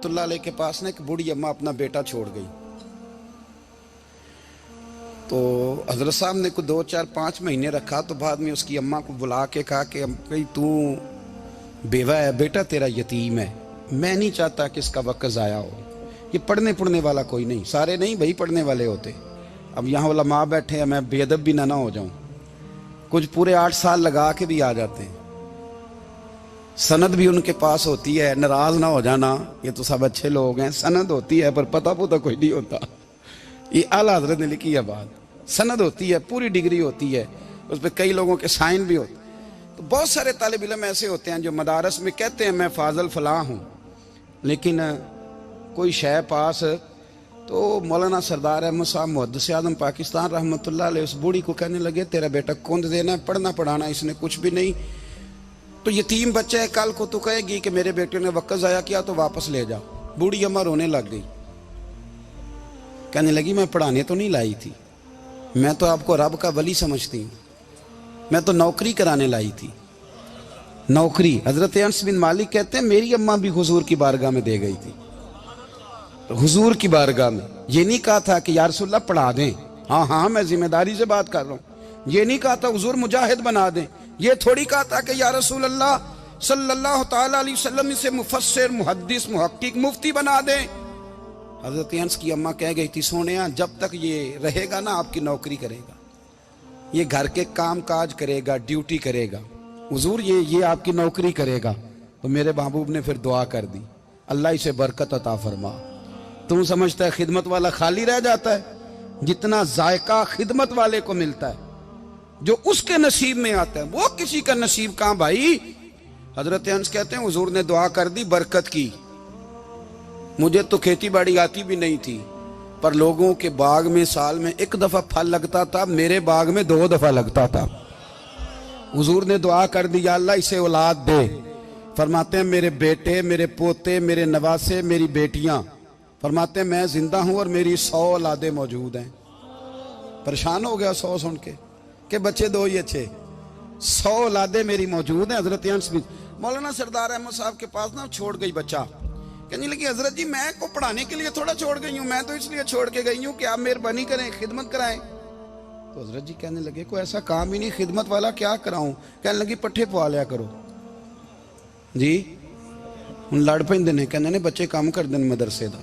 रहमत उल्लाह अलैह के पास ना एक बूढ़ी अम्मा अपना बेटा छोड़ गई। तो हजरत साहब ने कुछ 2, 4, 5 महीने रखा। तो बाद में उसकी अम्मा को बुला के कहा कि भाई तू बेवा है, बेटा तेरा यतीम है, मैं नहीं चाहता कि इसका वक्त ज़ाया हो। ये पढ़ने वाला कोई नहीं, सारे नहीं भाई पढ़ने वाले होते। अब यहाँ वाला माँ बैठे हैं, मैं बेअदब भी ना हो जाऊँ। कुछ पूरे 8 साल लगा के भी आ जाते हैं, सनद भी उनके पास होती है। नाराज ना हो जाना, ये तो सब अच्छे लोग हैं, सनद होती है पर पता कोई नहीं होता। ये आला हजरत ने लिखी है बात, सनद होती है, पूरी डिग्री होती है, उस पर कई लोगों के साइन भी होते। तो बहुत सारे तालिब इल्म ऐसे होते हैं जो मदारस में कहते हैं मैं फाजल फलां हूँ, लेकिन कोई शय पास। तो मौलाना सरदार अहमद साहब मुहद्दिस आज़म पाकिस्तान रहमतुल्लाह अलैह उस बूढ़ी को कहने लगे तेरा बेटा कुंद देना है, पढ़ना पढ़ाना इसने कुछ भी नहीं, तो यतीम बच्चा है, कल को तो कहेगी कि मेरे बेटे ने वक्त ज़ाया किया तो वापस ले जाओ। बूढ़ी अम्मा रोने लग गई, कहने लगी मैं पढ़ाने तो नहीं लाई थी, मैं तो आपको रब का वली समझती हूँ, मैं तो नौकरी कराने लाई थी, नौकरी। हजरत अनस बिन मालिक कहते हैं मेरी अम्मा भी हुजूर की बारगाह में दे गई थी, तो हुजूर की बारगाह में ये नहीं कहा था कि या रसूलल्लाह पढ़ा दें, हाँ हाँ मैं जिम्मेदारी से बात कर रहा हूँ। ये नहीं कहा था हुजूर मुजाहिद बना दें, ये थोड़ी कहा था कि या रसूलल्लाह सल्लल्लाहु तआला अलैहि वसल्लम से मुफस्सिर मुहद्दिस मुहक्किक मुफ्ती बना दें। हजरत अनस की अम्मा कह गई थी सोनिया जब तक ये रहेगा ना आपकी नौकरी करेगा, ये घर के काम काज करेगा, ड्यूटी करेगा, हुजूर ये आपकी नौकरी करेगा। तो मेरे महबूब ने फिर दुआ कर दी, अल्लाह इसे बरकत अता फरमा। तुम समझता है खिदमत वाला खाली रह जाता है? जितना जायका खिदमत वाले को मिलता है, जो उसके नसीब में आता है, वो किसी का नसीब कहां भाई। हजरत अनस कहते हैं हुजूर ने दुआ कर दी बरकत की। मुझे तो खेती बाड़ी आती भी नहीं थी, पर लोगों के बाग में साल में 1 दफा फल लगता था, मेरे बाग में 2 दफा लगता था। हुजूर ने दुआ कर दी अल्लाह इसे औलाद दे। फरमाते हैं मेरे बेटे, मेरे पोते, मेरे नवासे, मेरी बेटियां, फरमाते हैं मैं जिंदा हूं और मेरी 100 औलादे मौजूद हैं। परेशान हो गया 100 सुन के कि बच्चे 2 ही अच्छे, 100 औलादे मेरी मौजूद हैं। हजरत अनस बिन मौलाना सरदार अहमद साहब के पास ना छोड़ गई बच्चा, कहने लगी हजरत जी मैं को पढ़ाने के लिए थोड़ा छोड़ गई हूँ, मैं तो इसलिए छोड़ के गई हूँ कि आप मेहरबानी करें खिदमत कराएं। तो हजरत जी कहने लगे कोई ऐसा काम ही नहीं, खिदमत वाला क्या कराऊं। कहने लगी पट्ठे पवा लिया करो जी। हूँ लड़ पेंदे ने, कहने ने बच्चे काम कर दें मदरसे का।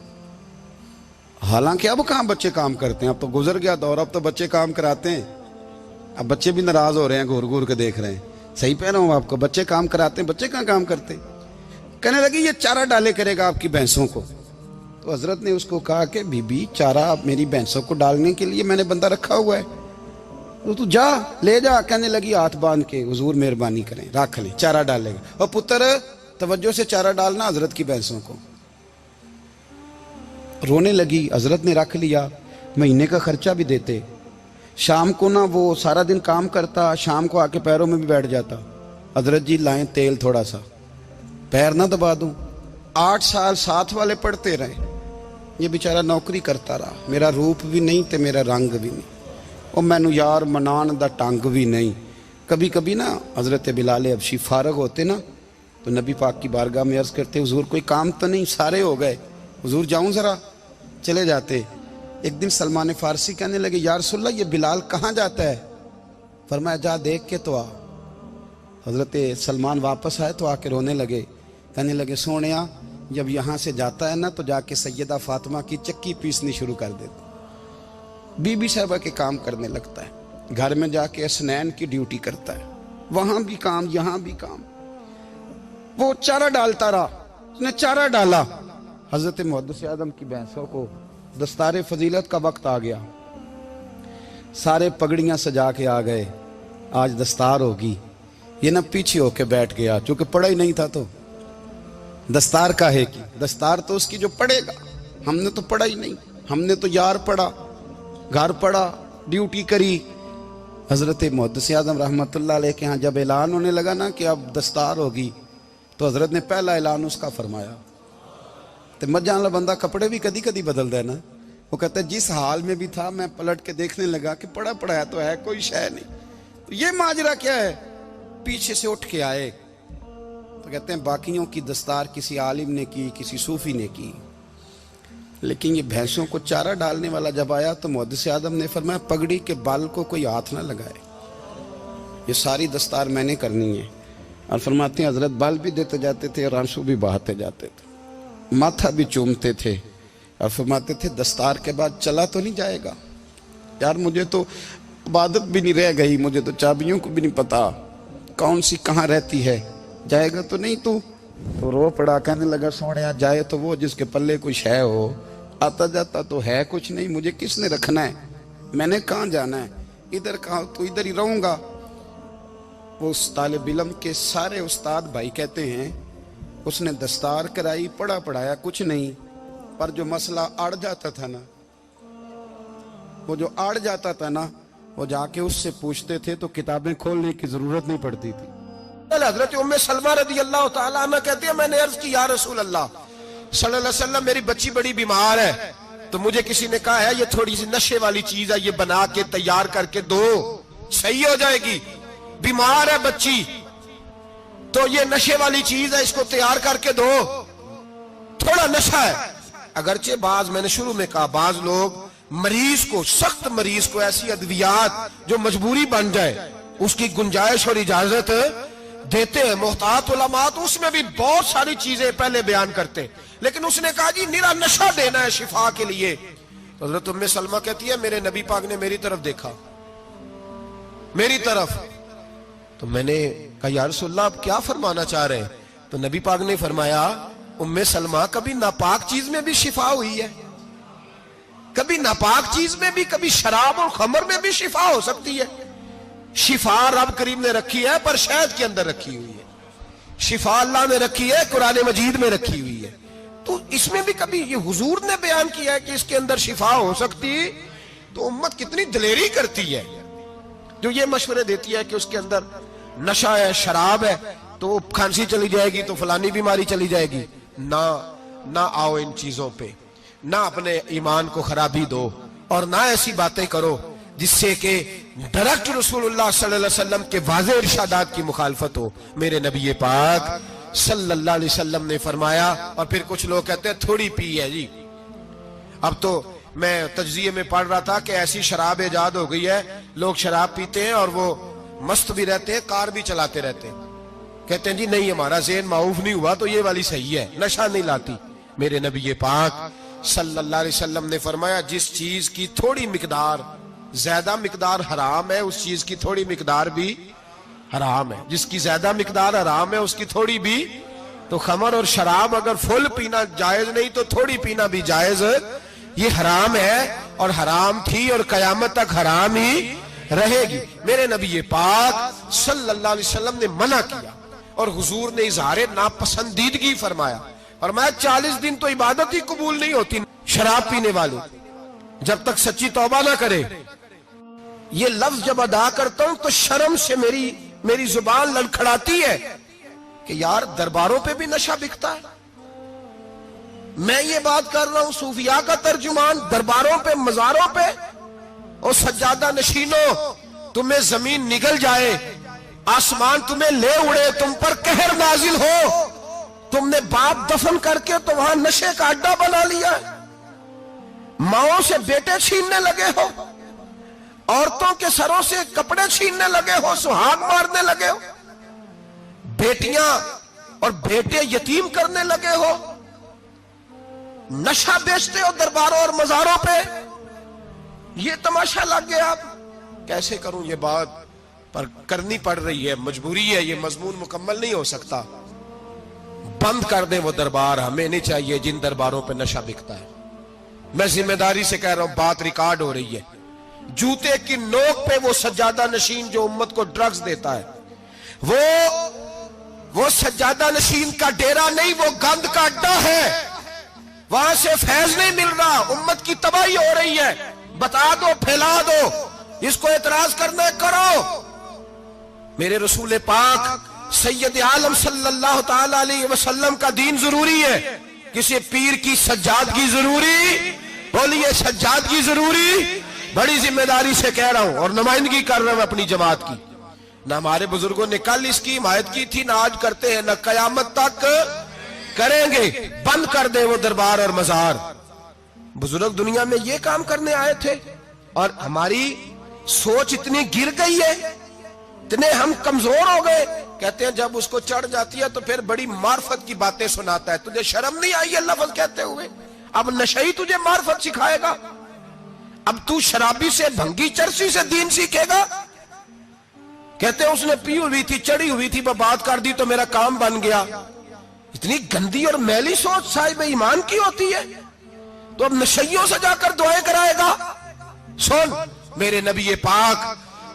हालांकि अब कहाँ बच्चे काम करते हैं, अब तो गुजर गया दौर, अब तो बच्चे काम कराते हैं। अब बच्चे भी नाराज हो रहे हैं, घूर घूर के देख रहे हैं। सही कह रहा हूँ आपको, बच्चे काम कराते हैं, बच्चे कहाँ काम करते। कहने लगी ये चारा डाले करेगा आपकी भैंसों को। तो हजरत ने उसको कहा कि बीबी चारा मेरी भैंसों को डालने के लिए मैंने बंदा रखा हुआ है, तो तू जा ले जा। कहने लगी हाथ बांध के हुजूर मेहरबानी करें रख ले, चारा डालेगा। और पुत्र तवज्जो से चारा डालना हजरत की भैंसों को। रोने लगी, हजरत ने रख लिया, महीने का खर्चा भी देते। शाम को ना वो सारा दिन काम करता, शाम को आके पैरों में भी बैठ जाता, हजरत जी लाएं तेल थोड़ा सा, पैर ना दबा दूं। 8 साल साथ वाले पढ़ते रहे, ये बेचारा नौकरी करता रहा, मेरा रूप भी नहीं ते मेरा रंग भी नहीं, और मैनू यार मनान दा टंग भी नहीं। कभी कभी ना हजरत बिलाल हबशी फारग होते ना, तो नबी पाक की बारगाह में अर्ज करते हुजूर कोई काम तो नहीं, सारे हो गए, हुजूर जाऊं जरा, चले जाते। एक दिन सलमान फारसी कहने लगे या रसूलल्लाह ये बिलाल कहाँ जाता है। फरमाया जा देख के तो आ। हजरत सलमान वापस आए तो आके रोने लगे, कहने लगे सोनिया जब यहाँ से जाता है ना तो जाके सैयदा फातिमा की चक्की पीसनी शुरू कर देता, बीबी साहबा के काम करने लगता है, घर में जाके स्नैन की ड्यूटी करता है, वहां भी काम यहाँ भी काम। वो चारा डालता रहा, उसने चारा डाला। हजरत मुहद्दिस आज़म की भैंसों को दस्तारे फजीलत का वक्त आ गया, सारे पगड़ियां सजा के आ गए, आज दस्तार होगी। ये ना पीछे होके बैठ गया, चूंकि पढ़ा ही नहीं था तो दस्तार का है कि दस्तार तो उसकी जो पढ़ेगा, हमने तो पढ़ा ही नहीं, हमने तो यार पढ़ा, घर पढ़ा, ड्यूटी करी। हजरत मुहद्दिस आज़म रहमतुल्लाह अलैह के यहाँ जब ऐलान होने लगा ना कि अब दस्तार होगी, तो हजरत ने पहला ऐलान उसका फरमाया। तो मजा वाला बंदा कपड़े भी कदी कदी बदल दे ना, वो कहता है जिस हाल में भी था मैं पलट के देखने लगा कि पड़ा पड़ा है तो है, कोई शय नहीं। तो ये माजरा क्या है, पीछे से उठ के आए तो कहते हैं बाकियों की दस्तार किसी आलिम ने की, किसी सूफी ने की, लेकिन ये भैंसों को चारा डालने वाला जब आया तो मुहद्दिस आदम ने फरमाया पगड़ी के बाल को कोई हाथ ना लगाए, ये सारी दस्तार मैंने करनी है। और फरमाते हैं हजरत बाल भी देते जाते थे और आंसू भी बहाते जाते थे, माथा भी चूमते थे और फरमाते थे दस्तार के बाद चला तो नहीं जाएगा यार, मुझे तो इबादत भी नहीं रह गई, मुझे तो चाबियों को भी नहीं पता कौन सी कहाँ रहती है, जाएगा तो नहीं तू? तो रो पड़ा, कहने लगा सोने जाए तो वो जिसके पल्ले कुछ है हो, आता जाता तो है कुछ नहीं, मुझे किसने रखना है, मैंने कहाँ जाना है, इधर कहाँ तो इधर ही रहूंगा। वो उस तालिब इल्म के सारे उस्ताद भाई कहते हैं उसने दस्तार कराई, पढ़ा पढ़ाया कुछ नहीं, पर जो मसला अड़ जाता था ना, वो जो अड़ जाता था ना, वो जाके उससे पूछते थे तो किताबें खोलने की जरूरत नहीं पड़ती थी। हजरत उम्मे सलमा रदी अल्लाह तआला अन्हा कहती है मैंने अर्ज की या रसूल अल्लाह सल्लल्लाहु अलैहि वसल्लम मेरी बच्ची बड़ी बीमार है, तो मुझे किसी ने कहा है ये थोड़ी सी नशे वाली चीज है, ये बना के तैयार करके दो सही हो जाएगी, बीमार है बच्ची तो ये नशे वाली चीज है, इसको तैयार करके दो, थोड़ा नशा है। अगरचे बाज, मैंने शुरू में कहा, बाज लोग मरीज को, सख्त मरीज को ऐसी अद्वियात जो मजबूरी बन जाए उसकी गुंजाइश और इजाजत देते हैं। मोहतात उलमा तो उसमें भी बहुत सारी चीजें पहले बयान करते हैं, लेकिन उसने कहा जी निरा नशा देना है शिफा के लिए। तो हज़रत उम्मे सलमा कहती है मेरे नबी पाक ने मेरी तरफ देखा, मेरी तरफ, तो मैंने कहा या रसूलल्लाह आप क्या फरमाना चाह रहे हैं? तो नबी पाक ने फरमाया उम्मे सलमा कभी नापाक चीज में भी शिफा हुई है, कभी नापाक चीज में भी, कभी शराब और खमर में भी शिफा हो सकती है। शिफा रब करीम ने रखी है पर शहद के अंदर रखी हुई है, शिफा अल्लाह ने रखी है कुरान मजीद में रखी हुई है, तो इसमें भी कभी ये हुजूर ने बयान किया है कि इसके अंदर शिफा हो सकती, तो उम्मत कितनी दलेरी करती है जो ये मशवरे देती है कि उसके अंदर नशा है, शराब है, तो खांसी चली जाएगी तो फलानी बीमारी चली जाएगी। ना आओ इन चीजों पे, ना अपने ईमान को खराबी दो और ना ऐसी बातें करो जिससे कि डायरेक्ट रसूलुल्लाह सल्लल्लाहु अलैहि वसल्लम के वाज़ेह इरशादात की मुखालफत हो। मेरे नबी पाक सल्लल्लाहु अलैहि वसल्लम ने फरमाया, और फिर कुछ लोग कहते हैं थोड़ी पी है जी। अब तो मैं तज्जिये में पढ़ रहा था कि ऐसी शराब इजाद हो गई है, लोग शराब पीते हैं और वो मस्त भी रहते हैं, कार भी चलाते रहते हैं, कहते हैं जी नहीं हमारा ज़हन माऊफ नहीं हुआ तो ये वाली सही है, नशा नहीं लाती। मेरे नबी पाक सल्लल्लाहु अलैहि वसल्लम ने फरमाया जिस चीज की थोड़ी मिकदार, ज्यादा मिकदार हराम है, उस चीज की थोड़ी मिकदार भी हराम है, जिसकी ज्यादा मिकदार हराम है उसकी थोड़ी भी। तो खमर और शराब अगर फुल पीना जायज नहीं तो थोड़ी पीना भी जायज, ये हराम है और हराम थी और कयामत तक हराम ही रहेगी। मेरे नबी पाक सल्लल्लाहु अलैहि वसल्लम ने मना किया और हुजूर ने इजहार नापसंदीदगी फरमाया, और मैं 40 दिन तो इबादत ही कबूल नहीं होती शराब पीने वाले जब तक सच्ची तौबा ना करे। ये लफ्ज जब अदा करता हूं तो शर्म से मेरी जुबान लड़खड़ाती है कि यार दरबारों पे भी नशा बिकता है। मैं ये बात कर रहा हूं सूफिया का तर्जुमान, दरबारों पे, मजारों पे, और सज्जादा नशीनों तुम्हें जमीन निगल जाए, आसमान तुम्हें ले उड़े, तुम पर कहर नाजिल हो, तुमने बाप दफन करके तो वहां नशे का अड्डा बना लिया, माओं से बेटे छीनने लगे हो, औरतों के सरों से कपड़े छीनने लगे हो, सुहाग मारने लगे हो, बेटियां और बेटे यतीम करने लगे हो, नशा बेचते हो दरबारों और मजारों पे, ये तमाशा लग गया। आप कैसे करूं ये बात, पर करनी पड़ रही है, मजबूरी है, ये मजमून मुकम्मल नहीं हो सकता। बंद कर दे वो दरबार, हमें नहीं चाहिए जिन दरबारों पे नशा बिकता है। मैं जिम्मेदारी से कह रहा हूं, बात रिकॉर्ड हो रही है। जूते की नोक पे वो सज्जादा नशीन जो उम्मत को ड्रग्स देता है, वो सज्जादा नशीन का डेरा नहीं, वो गंद का अड्डा है, वहां से फैज नहीं मिल रहा, उम्मत की तबाही हो रही है। बता दो, फैला दो, इसको एतराज करना है करो। मेरे रसूल पाक सैयद आलम सल्लल्लाहु ताला अलैहि वसल्लम का दीन जरूरी है, किसी पीर की सज्जादगी जरूरी, बोलिए सज्जादगी जरूरी। बड़ी जिम्मेदारी से कह रहा हूं और नुमाइंदगी कर रहा हूं अपनी जमात की। نہ ہمارے بزرگوں نے کل اس کی حمایت کی تھی، نہ آج کرتے ہیں، نہ قیامت تک کریں گے۔ بند کر دیں وہ دربار اور مزار۔ بزرگ دنیا میں یہ کام کرنے آئے تھے، اور ہماری سوچ اتنی گر گئی ہے، اتنے ہم کمزور ہو گئے۔ کہتے ہیں جب اس کو چڑھ جاتی ہے تو پھر بڑی معرفت کی باتیں سناتا ہے۔ تجھے شرم نہیں آئی یہ لفظ کہتے ہوئے؟ اب نشئی تجھے معرفت سکھائے گا؟ اب تو شرابی سے، بھنگی چرسی سے دین سیکھے گا؟ کہتے ہیں اس نے پی ہوئی تھی، چڑھی ہوئی تھی، بات کر دی تو میرا کام بن گیا۔ اتنی گندی اور میلی سوچ صاحب ایمان کی ہوتی ہے، تو اب نشیوں سے جا کر دعائیں کرائے گا؟ سن، میرے نبی پاک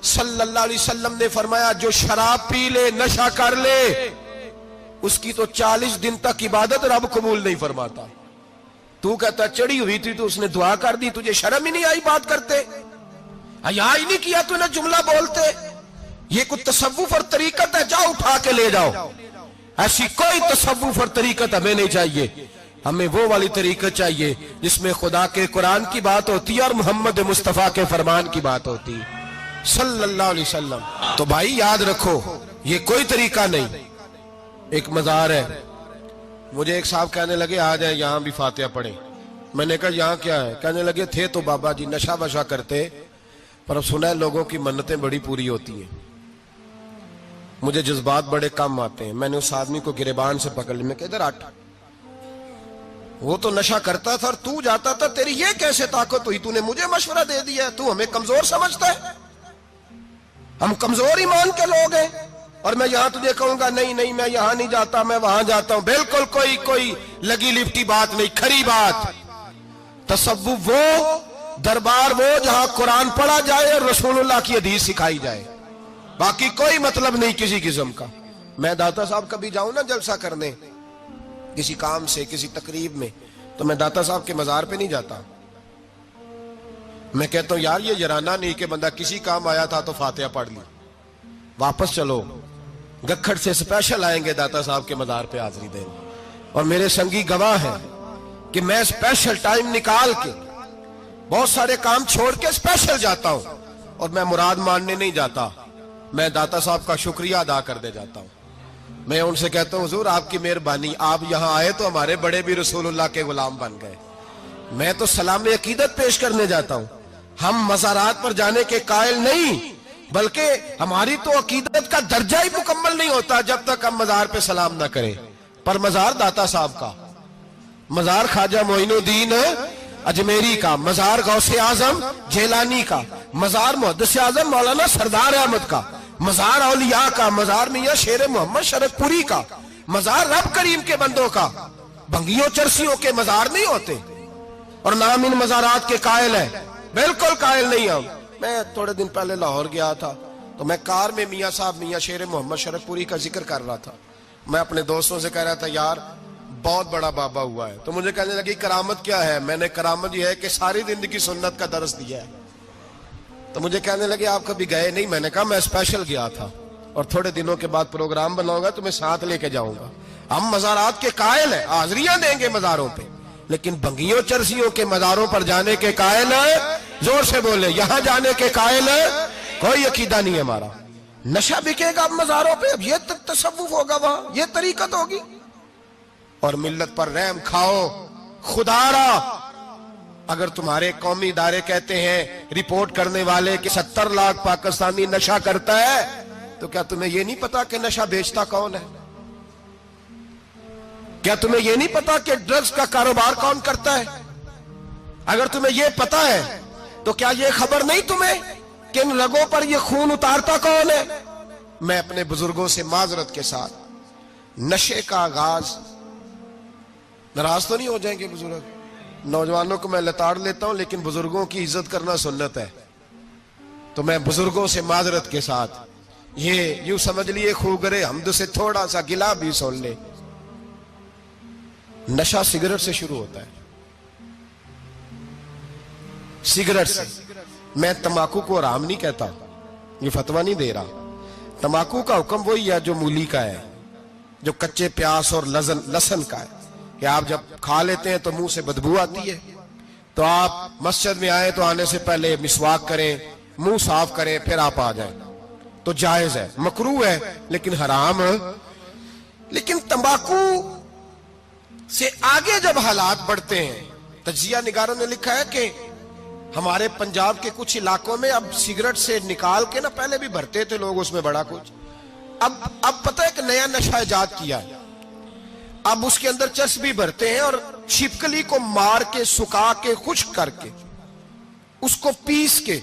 صلی اللہ علیہ وسلم نے فرمایا جو شراب پی لے، نشہ کر لے، اس کی تو 40 دن تک عبادت رب قبول نہیں فرماتا۔ تو کہتا چڑھی ہوئی تھی تو اس نے دعا کر دی، تجھے شرم ہی نہیں آئی بات کرتے؟ حیا ہی نہیں کیا تو نہ جملہ بولتے؟ یہ کوئی تصوف اور طریقت ہے؟ جاؤ اٹھا کے لے جاؤ۔ ایسی کوئی تصوف اور طریقت ہمیں نہیں چاہیے، ہمیں وہ والی طریقت چاہیے جس میں خدا کے قرآن کی بات ہوتی ہے اور محمد مصطفیٰ کے فرمان کی بات ہوتی ہے صلی اللہ علیہ وسلم۔ تو بھائی یاد رکھو، یہ کوئی طریقہ نہیں۔ ایک مزار ہے، مجھے ایک صاحب کہنے لگے آ جائیں یہاں بھی فاتحہ پڑھیں۔ میں نے کہا یہاں کیا ہے؟ کہنے لگے تھے تو بابا جی نشہ وشہ کرتے، پر اب سنا ہے لوگوں کی منتیں بڑی پوری ہوتی ہیں۔ مجھے جذبات بڑے کم آتے ہیں۔ میں نے اس آدمی کو گریبان سے پکڑ لیا، میں کہ ادھر ہٹ، وہ تو نشہ کرتا تھا اور تو جاتا تھا، تیری یہ کیسے طاقت ہوئی؟ تو نے مجھے مشورہ دے دیا، تو ہمیں کمزور سمجھتا ہے؟ ہم کمزور ایمان کے لوگ ہیں، اور میں یہاں تجھے کہوں گا نہیں نہیں میں یہاں نہیں جاتا، میں وہاں جاتا ہوں۔ بالکل کوئی لگی لپٹی بات نہیں، کھری بات۔ تصوف وہ، دربار وہ جہاں قرآن پڑھا جائے اور رسول اللہ کی حدیث سکھائی جائے، باقی کوئی مطلب نہیں کسی قسم کا۔ میں داتا صاحب کبھی جاؤں نا جلسہ کرنے کسی کام سے، کسی تقریب میں، تو میں داتا صاحب کے مزار پہ نہیں جاتا۔ میں کہتا ہوں یار یہ جرانہ نہیں کہ بندہ کسی کام آیا تھا تو فاتحہ پڑھ لی، واپس چلو، گکھڑ سے سپیشل آئیں گے داتا صاحب کے مزار پہ حاضری دیں۔ اور میرے سنگی گواہ ہیں کہ میں سپیشل ٹائم نکال کے بہت سارے کام چھوڑ کے سپیشل جاتا ہوں، اور میں مراد ماننے نہیں جاتا، میں داتا صاحب کا شکریہ ادا کر دے جاتا ہوں۔ میں ان سے کہتا ہوں حضور آپ کی مہربانی، آپ یہاں آئے تو ہمارے بڑے بھی رسول اللہ کے غلام بن گئے۔ میں تو سلام عقیدت پیش کرنے جاتا ہوں، ہم مزارات پر جانے کے قائل نہیں، بلکہ ہماری تو عقیدت کا درجہ ہی مکمل نہیں ہوتا جب تک ہم مزار پہ سلام نہ کریں۔ پر مزار داتا صاحب کا، مزار خواجہ معین الدین اجمیری کا، مزار غوث اعظم جیلانی کا، مزار محدث اعظم مولانا سردار احمد کا، مزار اولیاء کا، مزار میاں شیر محمد شرک پوری کا، مزار رب کریم کے بندوں کا۔ بھنگیوں چرسیوں کے مزار نہیں ہوتے، اور نام ان مزارات کے قائل ہیں، بالکل قائل نہیں ہم۔ میں تھوڑے دن پہلے لاہور گیا تھا، تو میں کار میں میاں صاحب میاں شیر محمد شرک پوری کا ذکر کر رہا تھا۔ میں اپنے دوستوں سے کہہ رہا تھا یار بہت بڑا بابا ہوا ہے، تو مجھے کہنے لگی کرامت کیا ہے؟ میں نے کرامت یہ ہے کہ ساری زندگی سنت کا درس دیا ہے۔ تو مجھے کہنے لگے آپ کبھی گئے نہیں؟ میں نے کہا میں اسپیشل گیا تھا، اور تھوڑے دنوں کے بعد پروگرام بناؤں گا تو میں ساتھ لے کے جاؤں گا۔ ہم مزارات کے قائل ہیں، حاضریاں دیں گے مزاروں پہ، لیکن بھنگیوں چرسیوں کے مزاروں پر جانے کے قائل ہیں؟ زور سے بولے، یہاں جانے کے قائل ہیں؟ کوئی عقیدہ نہیں ہے ہمارا۔ نشہ بکے گا اب مزاروں پہ، اب یہ تصوف ہوگا وہاں، یہ طریقت ہوگی۔ اور ملت پر رحم کھاؤ خدا را۔ اگر تمہارے قومی ادارے کہتے ہیں رپورٹ کرنے والے کہ 70 لاکھ پاکستانی نشہ کرتا ہے، تو کیا تمہیں یہ نہیں پتا کہ نشہ بیچتا کون ہے؟ کیا تمہیں یہ نہیں پتا کہ ڈرگز کا کاروبار کون کرتا ہے؟ اگر تمہیں یہ پتا ہے تو کیا یہ خبر نہیں تمہیں کہ ان رگوں پر یہ خون اتارتا کون ہے؟ میں اپنے بزرگوں سے معذرت کے ساتھ، نشے کا آغاز، ناراض تو نہیں ہو جائیں گے بزرگ؟ نوجوانوں کو میں لتاڑ لیتا ہوں، لیکن بزرگوں کی عزت کرنا سنت ہے، تو میں بزرگوں سے معذرت کے ساتھ، یہ یوں سمجھ لیے خوگرے حمد سے تھوڑا سا گلا بھی سن لے۔ نشہ سگریٹ سے شروع ہوتا ہے، سگریٹ سے۔ میں تمباکو کو حرام نہیں کہتا، یہ فتویٰ نہیں دے رہا۔ تمباکو کا حکم وہی ہے جو مولی کا ہے، جو کچے پیاز اور لہسن کا ہے، کہ آپ جب کھا لیتے ہیں تو منہ سے بدبو آتی ہے، تو آپ مسجد میں آئیں تو آنے سے پہلے مسواک کریں، منہ صاف کریں، پھر آپ آ جائیں۔ تو جائز ہے، مکروہ ہے لیکن حرام۔ لیکن تمباکو سے آگے جب حالات بڑھتے ہیں، تجزیہ نگاروں نے لکھا ہے کہ ہمارے پنجاب کے کچھ علاقوں میں اب سگریٹ سے نکال کے نا، پہلے بھی بھرتے تھے لوگ اس میں بڑا کچھ، اب پتہ ہے کہ نیا نشہ ایجاد کیا ہے، اب اس کے اندر چرس بھی بھرتے ہیں اور چھپکلی کو مار کے سکھا کے خشک کر کے اس کو پیس کے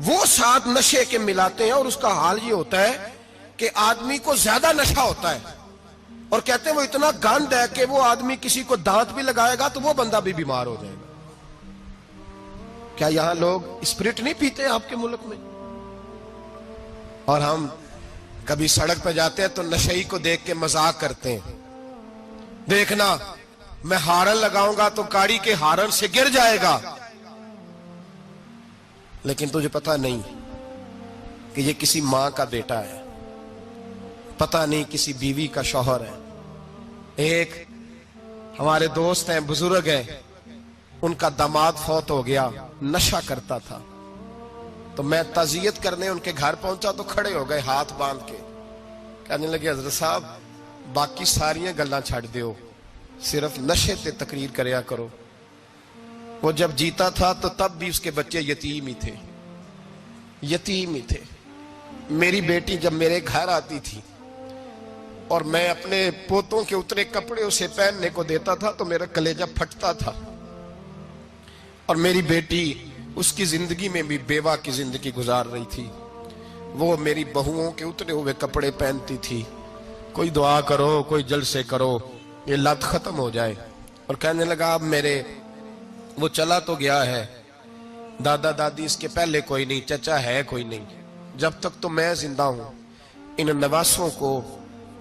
وہ ساتھ نشے کے ملاتے ہیں، اور اس کا حال یہ ہوتا ہے کہ آدمی کو زیادہ نشہ ہوتا ہے، اور کہتے ہیں وہ اتنا گند ہے کہ وہ آدمی کسی کو دانت بھی لگائے گا تو وہ بندہ بھی بیمار ہو جائے گا۔ کیا یہاں لوگ اسپرٹ نہیں پیتے آپ کے ملک میں؟ اور ہم کبھی سڑک پہ جاتے ہیں تو نشئی کو دیکھ کے مذاق کرتے ہیں، دیکھنا میں ہارن لگاؤں گا تو گاڑی کے ہارن سے گر جائے گا، لیکن تجھے پتا نہیں کہ یہ کسی ماں کا بیٹا ہے، پتا نہیں کسی بیوی کا شوہر ہے۔ ایک ہمارے دوست ہیں، بزرگ ہیں، ان کا داماد فوت ہو گیا، نشہ کرتا تھا، تو میں تعزیت کرنے ان کے گھر پہنچا تو کھڑے ہو گئے ہاتھ باندھ کے، کہنے لگے حضرت صاحب باقی ساریاں گلاں چھڑ دیو، صرف نشے تے تقریر کریا کرو۔ وہ جب جیتا تھا تو تب بھی اس کے بچے یتیم ہی تھے، یتیم ہی تھے۔ میری بیٹی جب میرے گھر آتی تھی اور میں اپنے پوتوں کے اتنے کپڑے اسے پہننے کو دیتا تھا تو میرا کلیجہ پھٹتا تھا، اور میری بیٹی اس کی زندگی میں بھی بیوہ کی زندگی گزار رہی تھی، وہ میری بہوؤں کے اترے ہوئے کپڑے پہنتی تھی، کوئی دعا کرو، کوئی جلسے کرو، یہ لت ختم ہو جائے۔ اور کہنے لگا اب میرے وہ چلا تو گیا ہے، دادا دادی اس کے پہلے کوئی نہیں، چچا ہے کوئی نہیں، جب تک تو میں زندہ ہوں ان نواسوں کو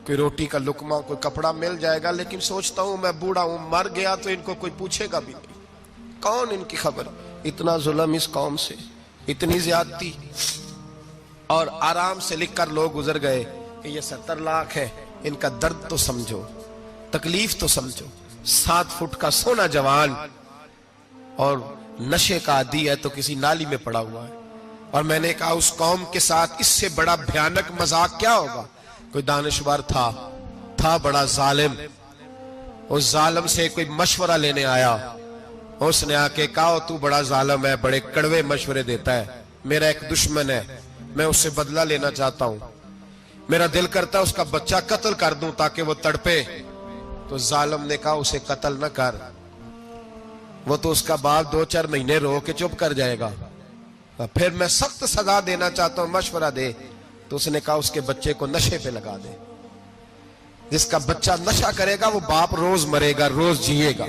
کوئی روٹی کا لقمہ، کوئی کپڑا مل جائے گا، لیکن سوچتا ہوں میں بوڑھا ہوں، مر گیا تو ان کو کوئی پوچھے گا بھی نہیں، کون ان کی خبر۔ اتنا ظلم اس قوم سے، اتنی زیادتی، اور آرام سے لکھ کر لوگ گزر گئے کہ یہ 70 لاکھ ہے، ان کا درد تو سمجھو، تکلیف تو سمجھو۔ 7 فٹ کا سونا جوان اور نشے کا عادی ہے تو کسی نالی میں پڑا ہوا ہے۔ اور میں نے کہا اس قوم کے ساتھ اس سے بڑا بھیانک مذاق کیا ہوگا؟ کوئی دانشور تھا بڑا ظالم، اس ظالم سے کوئی مشورہ لینے آیا، اس نے آ کے کہا تو بڑا ظالم ہے، بڑے کڑوے مشورے دیتا ہے، میرا ایک دشمن ہے، میں اس سے بدلہ لینا چاہتا ہوں، میرا دل کرتا ہے اس کا بچہ قتل کر دوں تاکہ وہ تڑپے۔ تو ظالم نے کہا اسے قتل نہ کر، وہ تو اس کا باپ 2-4 مہینے رو کے چپ کر جائے گا، پھر میں سخت سزا دینا چاہتا ہوں، مشورہ دے۔ تو اس نے کہا اس کے بچے کو نشے پہ لگا دے، جس کا بچہ نشہ کرے گا وہ باپ روز مرے گا، روز جیے گا،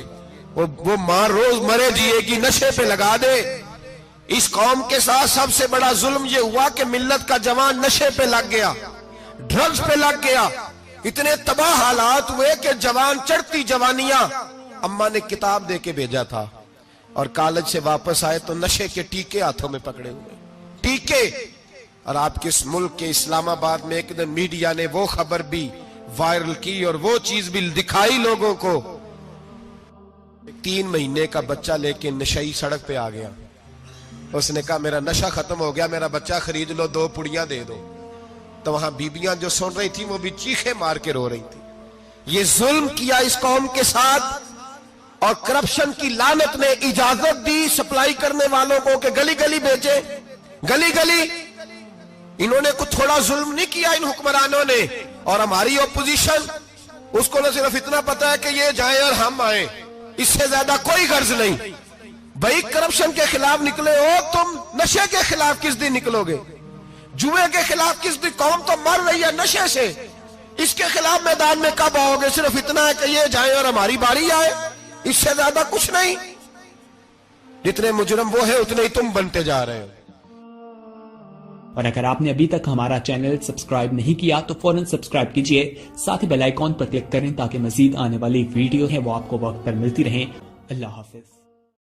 وہ ماں روز مرے جیے گی، نشے پہ لگا دے۔ اس قوم کے ساتھ سب سے بڑا ظلم یہ ہوا کہ ملت کا جوان نشے پہ لگ گیا، ڈرگز پہ لگ گیا، اتنے تباہ حالات ہوئے کہ جوان چڑھتی جوانیاں، اماں نے کتاب دے کے بھیجا تھا، اور کالج سے واپس آئے تو نشے کے ٹیکے ہاتھوں میں پکڑے ہوئے، ٹیکے۔ اور آپ کے اس ملک کے اسلام آباد میں ایک دن میڈیا نے وہ خبر بھی وائرل کی اور وہ چیز بھی دکھائی لوگوں کو، 3 مہینے کا بچہ لے کے نشئی سڑک پہ آ گیا، اس نے کہا میرا نشہ ختم ہو گیا، میرا بچہ خرید لو، 2 پڑیاں دے دو۔ تو وہاں بیبیاں جو سن رہی تھی وہ بھی چیخے مار کے رو رہی تھی۔ یہ ظلم کیا اس قوم کے ساتھ، اور کرپشن کی لعنت نے اجازت دی سپلائی کرنے والوں کو کہ گلی گلی بیچے، گلی گلی۔ انہوں نے کچھ تھوڑا ظلم نہیں کیا ان حکمرانوں نے، اور ہماری اپوزیشن اس کو نہ صرف اتنا پتا ہے کہ یہ جائیں اور ہم آئیں، اس سے زیادہ کوئی غرض نہیں۔ بھائی کرپشن کے خلاف نکلے ہو تم، نشے کے خلاف کس دن نکلو گے؟ جوئے کے خلاف کس دن؟ قوم تو مر رہی ہے نشے سے، اس کے خلاف میدان میں کب آؤ گے؟ صرف اتنا ہے کہ یہ جائیں اور ہماری باری آئے، اس سے زیادہ کچھ نہیں۔ جتنے مجرم وہ ہیں اتنے ہی تم بنتے جا رہے ہو۔ اور اگر آپ نے ابھی تک ہمارا چینل سبسکرائب نہیں کیا تو فوراً سبسکرائب کیجئے، ساتھ ہی بیل آئیکن پر کلک کریں تاکہ مزید آنے والی ویڈیو ہے وہ آپ کو وقت پر ملتی رہیں۔ اللہ حافظ۔